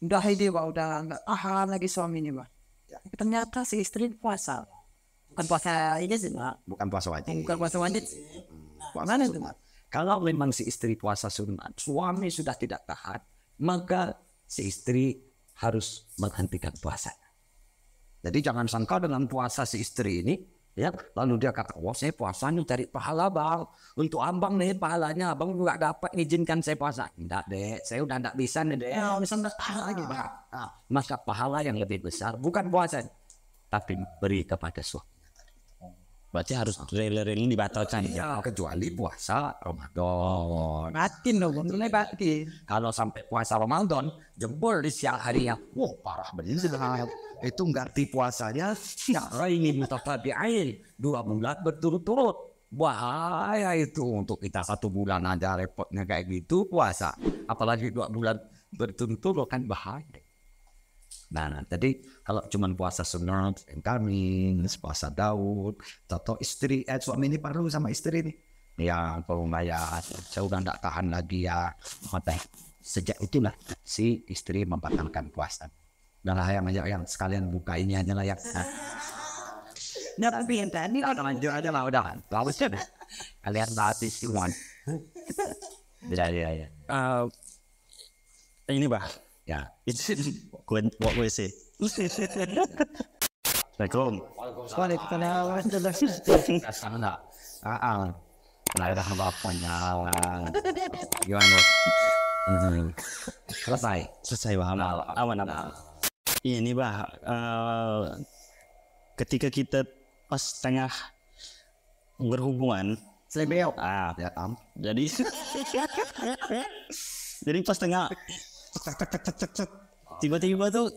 udah ini Pak, udah nggak tahan lagi suaminya Pak. Ternyata si istri puasa, bukan puasa ini sih Pak, Bukan puasa wajib. bukan puasa wajib sih. Puasa Mana itu sunat. Pak? Kalau memang si istri puasa sunat, suami sudah tidak tahan, maka si istri harus menghentikan puasanya. Jadi jangan sangka dengan puasa si istri ini, ya, lalu dia kata, wah saya puasanya cari pahala bang, untuk abang nih pahalanya, abang juga dapat izinkan saya puasa. Enggak deh, saya udah enggak bisa nih deh. Bisa enggak pahala lagi bang. Nah, maka pahala yang lebih besar bukan puasa, tapi beri kepada suami. Berarti harus rela-rela dibatalkan. Ya, kecuali puasa Ramadan. Batin dong, mulai batin. Kalau sampai puasa Ramadan, jempol di siang harinya, wah parah bener. Itu ganti puasanya syahraini mutatabi'ain, 2 bulan berturut-turut. Bahaya itu untuk kita 1 bulan aja repotnya kayak gitu puasa. Apalagi 2 bulan berturut-turut kan bahaya. Nah, jadi kalau cuma puasa sunat, kami, puasa Daud, atau istri, suami ini perlu sama istri nih. Ya, kalau ya, saya udah nggak tahan lagi ya. Maka sejak itulah si istri membatalkan puasa. Dan lah yang sekalian buka ini aja lah ya. Nah, tapi yang tadi Lanjut aja lah udah. Bagus ya. Kalian berarti semua. Ya. Ini bah, Ya. what we say. Assalamualaikum. Sana. Nah, udah bapaknya. Gimana? Selesai Bah. Aman. Ini bah, ketika kita pas tengah berhubungan, Selebeo. Ya, jadi pas tengah tiba-tiba tuh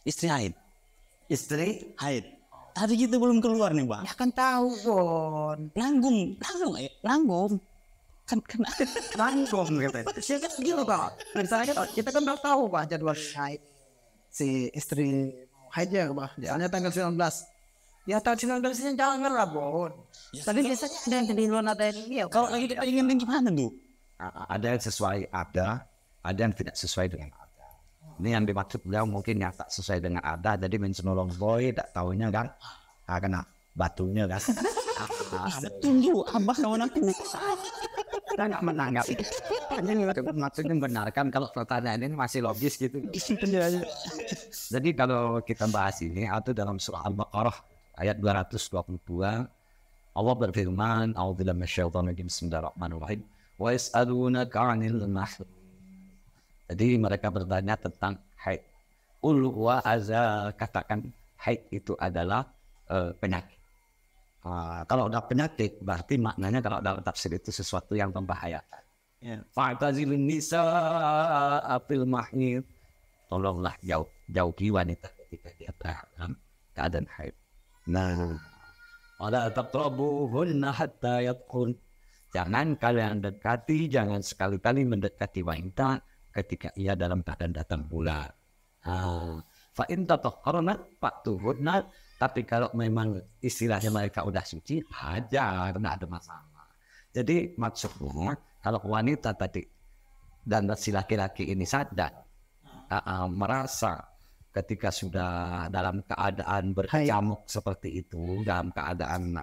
istri haid. Tadi kita belum keluar nih bah. Ya kan tahu Bon. Nanggung. Kan Langsung gitu. Siapa gitu Pak? Misalnya kita kan udah tahu Pak jadwal haid si istri haidnya Pak. Soalnya tanggal 19. Ya tanggal 19 jangan lah Bon. Tapi biasanya ada yang di luar ada yang ini. kalau lagi kita ingin gimana tuh? ada yang sesuai ada yang tidak sesuai dengan ada. Ini yang dimaksud beliau mungkin yang tak sesuai dengan ada, jadi mencenolong boy, tak tahunya kan, kena batunya kan. Tunggu, abah kawan aku. Kita nggak menanggapi. Maksudnya benarkan kalau pertanyaan ini masih logis gitu. Jadi kalau kita bahas ini atau dalam surah Al-Baqarah ayat 222, Allah berfirman, "A'udzubillahi minasyaitonir rajim. Bismillahirrahmanirrahim. Wa yas'alunaka 'anil mahid." Jadi mereka bertanya tentang haid. Qul huwa adza, katakan haid itu adalah penyakit. Kalau udah penyakit berarti maknanya kalau dalam tafsir itu sesuatu yang membahayakan. Fa'tazilun nisaa fil mahid. Tolonglah jauhi wanita ketika dia dalam keadaan haid. Nah, wala taqrabuhunna hatta yatqun. Jangan kalian dekati, jangan sekali-kali mendekati wanita ketika ia dalam keadaan datang bulan. Fa in tatahharna fatuhunna, tapi kalau memang istilahnya mereka udah suci, hajar, tidak ada masalah. Jadi maksudnya kalau wanita tadi dan si laki-laki ini sadar, merasa ketika sudah dalam keadaan berkecamuk seperti itu, dalam keadaan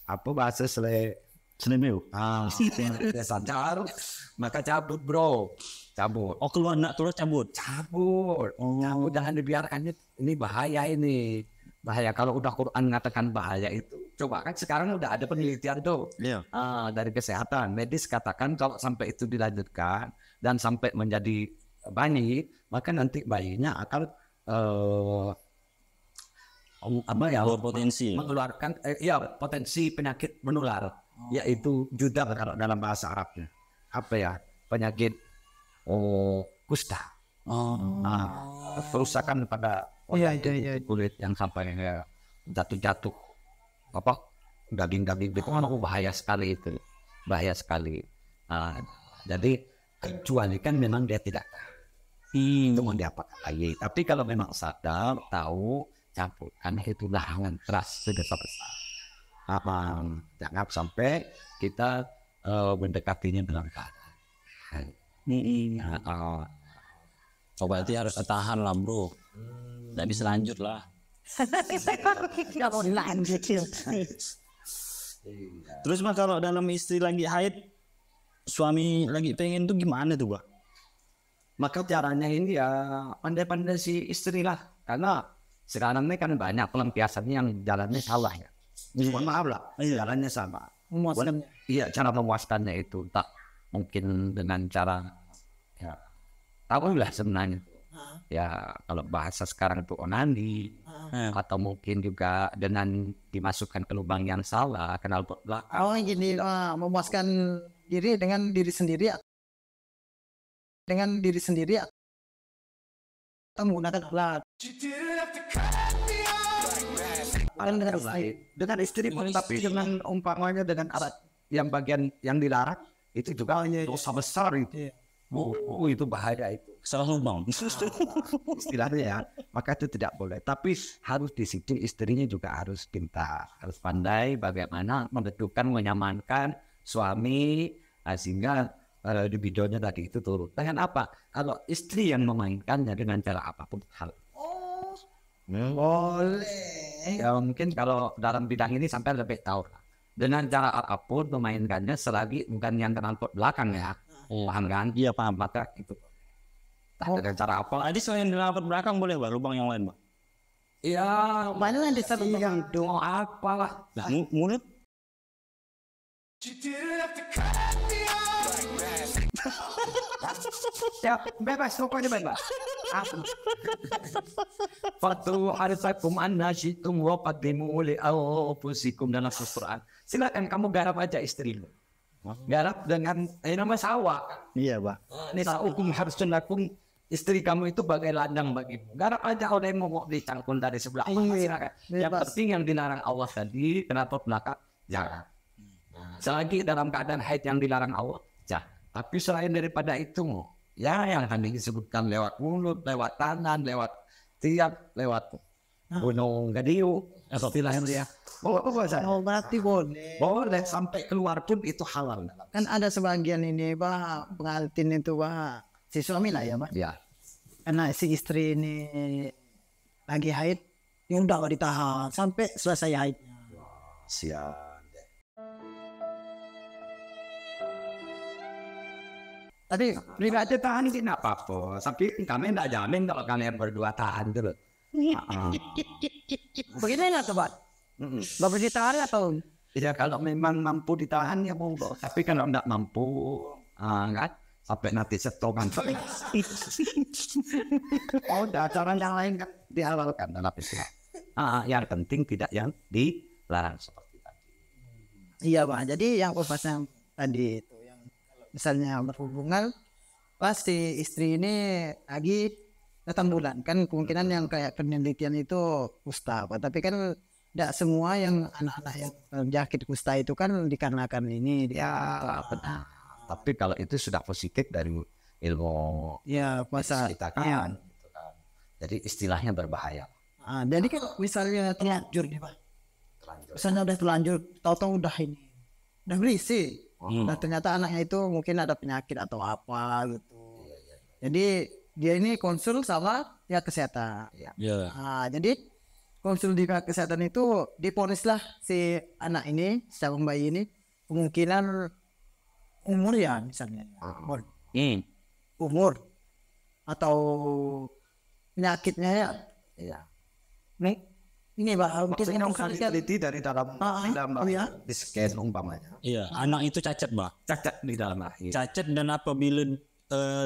apa bahasa Selemeu. sadar, maka cabut bro, cabut. Oh keluar nak turun cabut. Cabut, jangan dibiarkan, ini bahaya ini. Bahaya kalau udah Quran mengatakan bahaya itu. Coba kan sekarang udah ada penelitian tuh dari kesehatan medis katakan kalau sampai itu dilanjutkan dan sampai menjadi bayi, maka nanti bayinya akan Potensi mengeluarkan potensi penyakit menular, yaitu judar kalau dalam bahasa Arabnya. Apa ya? Penyakit kusta. Kerusakan pada kulit yang sampai jatuh daging-daging itu bahaya sekali itu, bahaya sekali. Jadi kecuali kan memang dia tidak itu mau diapakan lagi. Tapi kalau memang sadar tahu campur, karena itu lahangan keras sebesar-besar. Jangan sampai kita mendekatinya dalam keadaan. Oh berarti harus tahan lah bro. Nggak bisa lanjut lah. Nggak mau dilanjut. Terus mah kalau dalam istri lagi haid, suami lagi pengen tuh gimana tuh bah? Maka caranya ini ya pandai-pandai si istri lah. Karena sekarang ini kan banyak pelampiasannya yang jalannya salah ya. Mohon maaf lah, jalannya sama. Memuaskan. Iya, cara memuaskannya itu tak mungkin dengan cara ya tahu lah sebenarnya. Ya kalau bahasa sekarang itu onani atau mungkin juga dengan dimasukkan ke lubang yang salah, kenal belakang. Oh gini, memuaskan diri dengan diri sendiri. Dengan diri sendiri atau menggunakan alat. Dengan istri pun, tapi dengan umpamanya dengan alat yang bagian yang dilarang itu juga dosa besar itu. Itu bahaya itu. Salah lubang. Istilahnya ya, maka itu tidak boleh. Tapi harus disiplin, istrinya juga harus pintar, harus pandai bagaimana menentukan, menyamankan suami sehingga libidonya tadi itu turun. Dengan apa? Kalau istri yang memainkannya dengan cara apapun hal. Boleh. Ya mungkin kalau dalam bidang ini sampai lebih tahu lah. Dengan cara apapun memainkannya selagi bukan yang kenal belakang ya. Paham kan? Iya paham. Maka itu. Dengan cara apa? Tadi selain dalam belakang boleh bah, lubang yang lain bah. Ya Banyak yang disebut yang doa apalah. Nah, mulut. Ya bebas, pokoknya bebas. Fatu arisakum annasyitum wa qaddimu li anfusikum dalam Al-Quran. Silakan kamu garap aja istrimu. Garap dengan nama sawah. Iya bah. Nisa hukum harus lakum, istri kamu itu bagai ladang bagimu. Garap aja oleh mau dicangkul dari sebelah mana silakan. Yang penting yang dilarang Allah tadi kenapa belakang jangan. Selagi dalam keadaan haid yang dilarang Allah jangan. Tapi selain daripada itu ya yang tadi disebutkan lewat mulut, lewat tangan, lewat tiap, lewat gunung gadiu, istilahnya dia. Oh berarti boleh. Boleh sampai keluar pun itu halal. Kan ada sebagian ini bah pengantin itu bah si suami lah ya bah. Ya. Karena si istri ini lagi haid, ya udah gak ditahan sampai selesai haidnya. Siap. Tadi Pribadi tahan itu tidak apa-apa. Tapi kami tidak jamin kalau kalian berdua tahan dulu. begini nggak tuh pak? Bapak ditahan atau? Ya kalau memang mampu ditahan ya monggo. Tapi kalau tidak mampu, kan sampai nanti setokan. Oh, ada cara yang lain kan dihalalkan dalam Islam. Yang penting tidak yang dilarang seperti tadi. Iya pak. Jadi yang yang tadi itu yang misalnya berhubungan pasti istri ini lagi datang bulan kan kemungkinan yang kayak penelitian itu kusta pak. Tapi kan tidak semua yang anak-anak yang terjangkit kusta itu kan dikarenakan ini dia benar. Tapi kalau itu sudah positif dari ilmu ya puasa kita kan, gitu kan. Jadi istilahnya berbahaya. Jadi kan misalnya terlanjur nih pak, misalnya udah terlanjur, tahu-tahu udah ini, udah berisi, dan ternyata anaknya itu mungkin ada penyakit atau apa gitu. Jadi dia ini konsul sama pihak kesehatan. Jadi konsul di pihak kesehatan itu diponislah si anak ini, si calon bayi ini kemungkinan umur ya misalnya umur atau penyakitnya ya. Nih ini pak mungkin Teliti dari dalam di scan umpamanya. Iya, anak itu cacat bah. Cacat di dalam lahir. Cacat dan apabila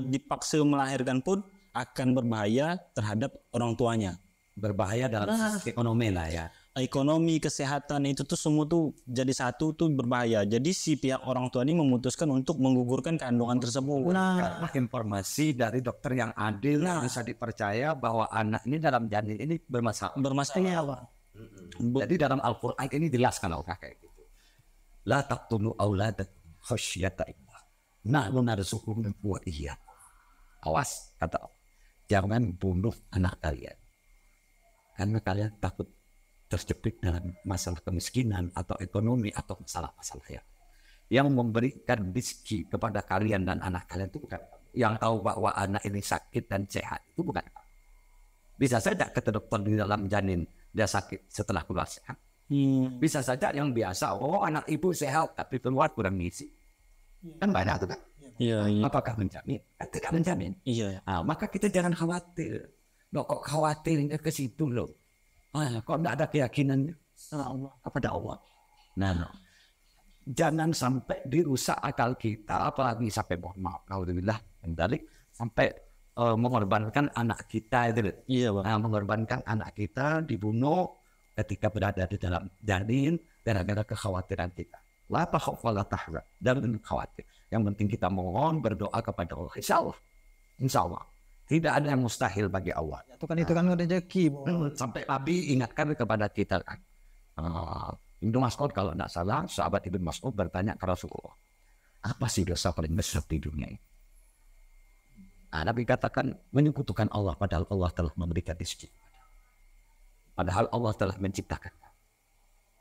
dipaksa melahirkan pun akan berbahaya terhadap orang tuanya. Berbahaya dalam sisi ekonomi lah ya. Ekonomi, kesehatan itu tuh semua tuh jadi satu tuh berbahaya. Jadi si pihak orang tua ini memutuskan untuk menggugurkan kandungan tersebut. Karena informasi dari dokter yang adil bisa dipercaya bahwa anak ini dalam janin ini bermasalah. apa? Jadi dalam Al-Quran ini jelas kalau kayak gitu. La taqtulu auladakum khasyata imlaq. Nahnu narzuquhum wa iyyakum. Awas kata Allah. Jangan bunuh anak kalian. Karena kalian takut terjepit dalam masalah kemiskinan atau ekonomi atau masalah-masalah yang memberikan rezeki kepada kalian dan anak kalian itu bukan yang tahu bahwa anak ini sakit dan sehat itu bukan kamu. Bisa saja kata dokter di dalam janin dia sakit setelah keluar sehat. Bisa saja yang biasa, anak ibu sehat tapi keluar kurang gizi. Kan banyak tuh kan. Iya, iya. Apakah menjamin? Tidak menjamin. Iya. Maka kita jangan khawatir. Loh, kok khawatirnya ke situ loh? Kok tidak ada keyakinannya kepada Allah. Nah, jangan sampai dirusak akal kita, apalagi sampai mohon maaf, alhamdulillah, sampai mengorbankan anak kita itu. Iya, Bang. Mengorbankan anak kita dibunuh ketika berada di dalam janin gara-gara kekhawatiran kita. La takhaf wa la tahzan. Jangan khawatir. Yang penting kita mohon berdoa kepada Allah. Insya Allah. Tidak ada yang mustahil bagi Allah. Itu kan rezeki. Sampai Nabi ingatkan kepada kita kan. Ibnu Mas'ud kalau tidak salah, sahabat Ibnu Mas'ud bertanya ke Rasulullah, apa sih dosa paling besar di dunia ini? Nabi katakan menyekutukan Allah padahal Allah telah memberikan rezeki. Padahal Allah telah menciptakan.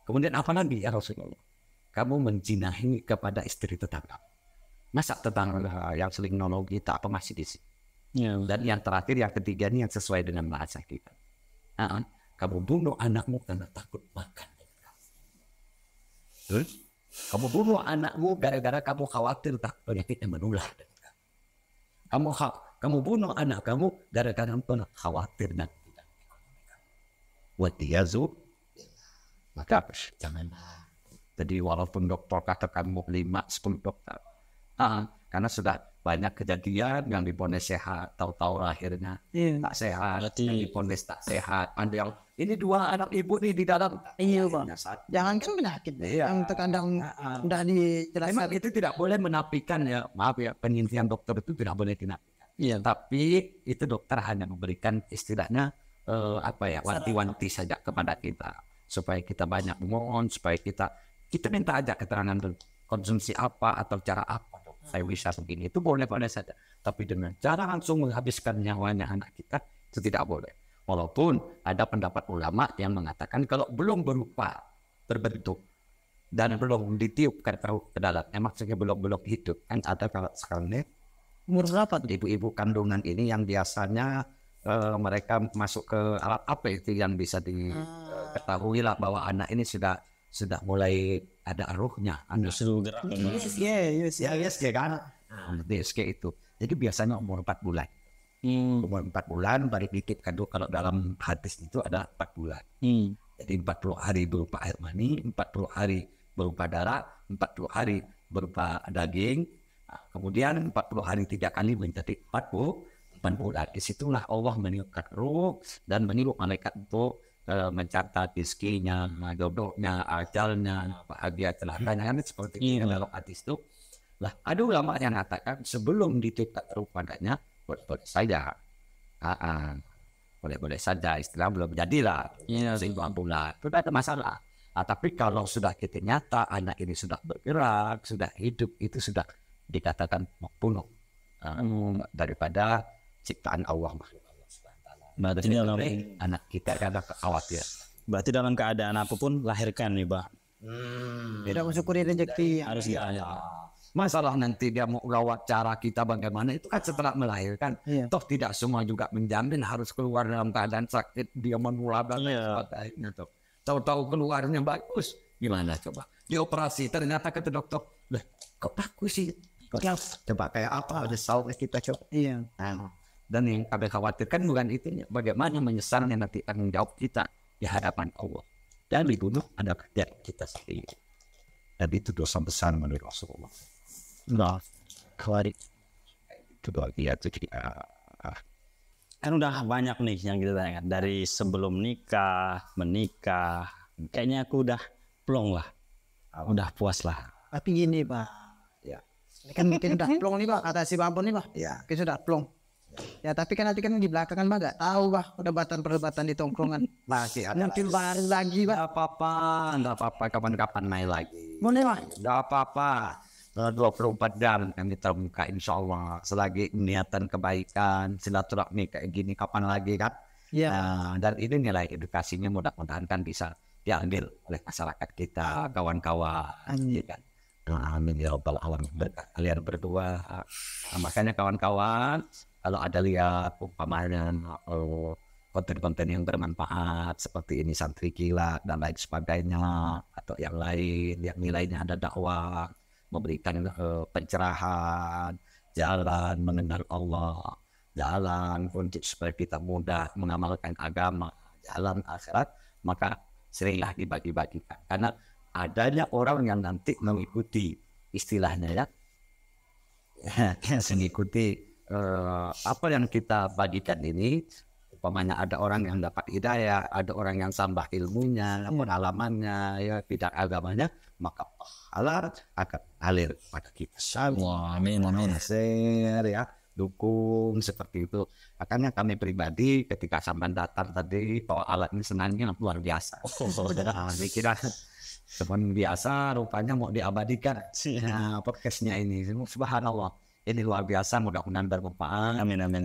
Kemudian apa lagi ya Rasulullah? Kamu menjinahi kepada istri tetangga. Masa tetangga yang seling nolong kita apa masih di sini? Ya. Dan yang terakhir, yang ketiga ini yang sesuai dengan bahasa kita. Kamu bunuh anakmu karena takut makan. Terus, kamu bunuh anakmu gara-gara kamu khawatir tak penyakitnya menular. Kamu bunuh anak kamu gara-gara kamu khawatir dan tidak. Wadiyazu, maka jangan. Jadi walaupun dokter katakan mau 5-10 dokter, karena sudah banyak kejadian yang diponis sehat, tahu-tahu akhirnya tak sehat, yang diponis tak sehat. Ada yang ini 2 anak ibu nih di dalam. Iya Bang. Jangan kan penyakit yang terkadang udah dijelaskan. Memang itu tidak boleh menafikan ya, maaf ya, penelitian dokter itu tidak boleh dinafikan. Iya. Tapi itu dokter hanya memberikan istilahnya wanti-wanti saja kepada kita supaya kita banyak mohon, supaya kita minta aja keterangan konsumsi apa atau cara apa. Saya bisa begini, itu boleh saja. Tapi dengan cara langsung menghabiskan nyawanya anak kita, itu tidak boleh. Walaupun ada pendapat ulama yang mengatakan kalau belum berbentuk dan belum ditiupkan ke dalamnya, maksudnya belum hidup. Kan ada kalau sekarang ini umur berapa? Ibu-ibu kandungan ini yang biasanya mereka masuk ke alat apa itu yang bisa diketahui lah bahwa anak ini sudah mulai ada ruhnya, Suruh gerak. Yes, kan? DSG itu. Jadi biasanya umur 4 bulan. Umur 4 bulan baru dikit kandung. Kalau dalam hadis itu ada 4 bulan. Jadi 40 hari berupa air mani, 40 hari berupa darah, 40 hari berupa daging. Kemudian 40 hari 3 kali menjadi 40 bulan. Disitulah Allah meniupkan ruh dan menyuruh malaikat untuk mencatat rezekinya, jodohnya, ajalnya, bahagia celakanya, seperti itu dalam hadis itu. Lah, ada ulama yang mengatakan sebelum ditiupkan ruh padanya, boleh saja. Boleh saja, istilah belum jadilah. Sehingga bulan, tidak ada masalah. Tapi kalau sudah kita nyata, anak ini sudah bergerak, sudah hidup, itu sudah dikatakan membunuh daripada ciptaan Allah. Berarti anak kita ada khawatir. Berarti dalam keadaan apapun lahirkan nih, Pak. Tidak mensyukuri rezeki harus Masalah nanti dia mau rawat cara kita bagaimana itu kan setelah melahirkan. Toh tidak semua juga menjamin harus keluar dalam keadaan sakit, dia menular dan sebagainya. Tahu-tahu keluarnya bagus, gimana coba? Dioperasi ternyata kata dokter, lah kok bagus sih? Coba kayak apa? Ada salah kita coba. Iya. Dan yang kami khawatirkan bukan itu, bagaimana menyesalnya nanti tanggung jawab kita di hadapan Allah. Dan dibunuh ada kerjaan kita sendiri. Dan itu dosa besar menurut Rasulullah. Itu bahagia itu kan udah banyak nih yang kita tanyakan dari sebelum nikah, menikah. Kayaknya aku udah plong lah, udah puas lah. Tapi gini Pak, ini kan mungkin udah plong nih Pak, kata si Bampun nih Pak. Kita sudah plong. Ya tapi kan nanti kan di belakangan Pak gak tahu Pak perdebatan di tongkrongan. Masih ada Nanti lagi Pak. Enggak apa-apa, kapan-kapan main lagi. Boleh Pak. Enggak apa-apa. 24 jam kami terbuka insya Allah. Selagi niatan kebaikan, silaturahmi kayak gini kapan lagi kan? Dan ini nilai edukasinya mudah-mudahan kan bisa diambil oleh masyarakat kita, kawan-kawan, kan? Amin ya rabbal alamin. Berkat kalian berdua. Nah, makanya kawan-kawan, kalau ada lihat umpamanya konten-konten yang bermanfaat seperti ini Santri Kilat dan lain sebagainya, atau yang lain yang nilainya ada dakwah, memberikan pencerahan, jalan mengenal Allah, jalan untuk supaya kita mudah mengamalkan agama, jalan akhirat, maka seringlah dibagi-bagikan. Karena adanya orang yang nanti mengikuti istilahnya ya, mengikuti apa yang kita bagikan ini. Umpamanya ada orang yang dapat hidayah, ada orang yang tambah ilmunya, pengalamannya, ya bidang agamanya, maka pahala akan alir pada kita. Wah, amin, amin. Share ya, dukung seperti itu. Makanya kami pribadi ketika sampai datang tadi, bahwa alat ini senangnya luar biasa. Kira teman biasa, rupanya mau diabadikan. Nah, podcastnya ini, subhanallah, ini luar biasa. Mudah-mudahan bermanfaat. Amin, amin.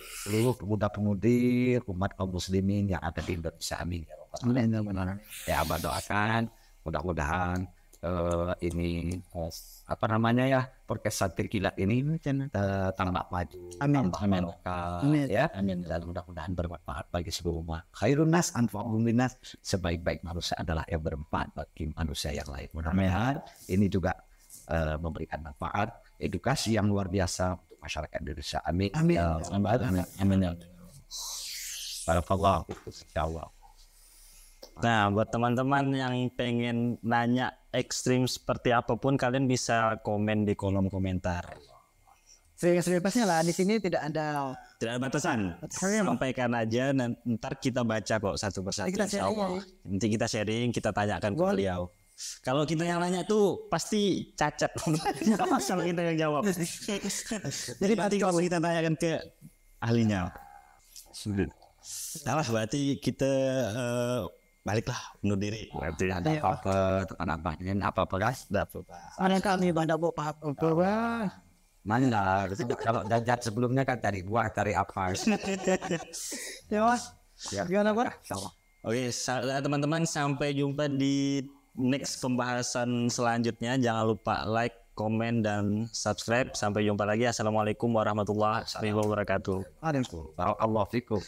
Seluruh pemuda-pemudi umat kaum muslimin yang ada di Indonesia, amin ya rabbal alamin. Ya, abah doakan mudah-mudahan ini apa namanya ya, podcast Santri Kilat ini tambah maju, Amin. tambah Amin. ya, amin. Dan mudah-mudahan bermanfaat bagi seluruh umat. Khairun nas anfa'uhum linnas, sebaik-baik manusia adalah yang bermanfaat bagi manusia yang lain. Mudah-mudahan ini juga memberikan manfaat, edukasi yang luar biasa untuk masyarakat Indonesia. Amin. Amin. Amin, amin. Barakallahu fikum, insyaallah. Nah, buat teman-teman yang pengen nanya ekstrim seperti apapun, kalian bisa komen di kolom komentar. Sebebasnya lah, di sini tidak ada Tidak ada batasan. Batasannya, Bang. Sampaikan aja, ntar kita baca kok satu persatu. Kita sharing insyaallah. aja. Nanti kita sharing, kita tanyakan ke Boleh. beliau. Kalau kita yang nanya tuh pasti cacat. Kalau kita yang jawab. Jadi nanti kalau kita tanyakan ke ahlinya. Salah, berarti kita baliklah undur diri. Berarti ada apa-apa, apa-apa guys? ada kami pada bapak apa. Mana kalau jajan sebelumnya kan cari buah, cari apa? Ya mas, gimana Bang? Oke, teman-teman, sampai jumpa di next pembahasan selanjutnya. Jangan lupa like, komen, dan subscribe. Sampai jumpa lagi. Assalamualaikum warahmatullahi wabarakatuh. Ada Barakallahu fikum.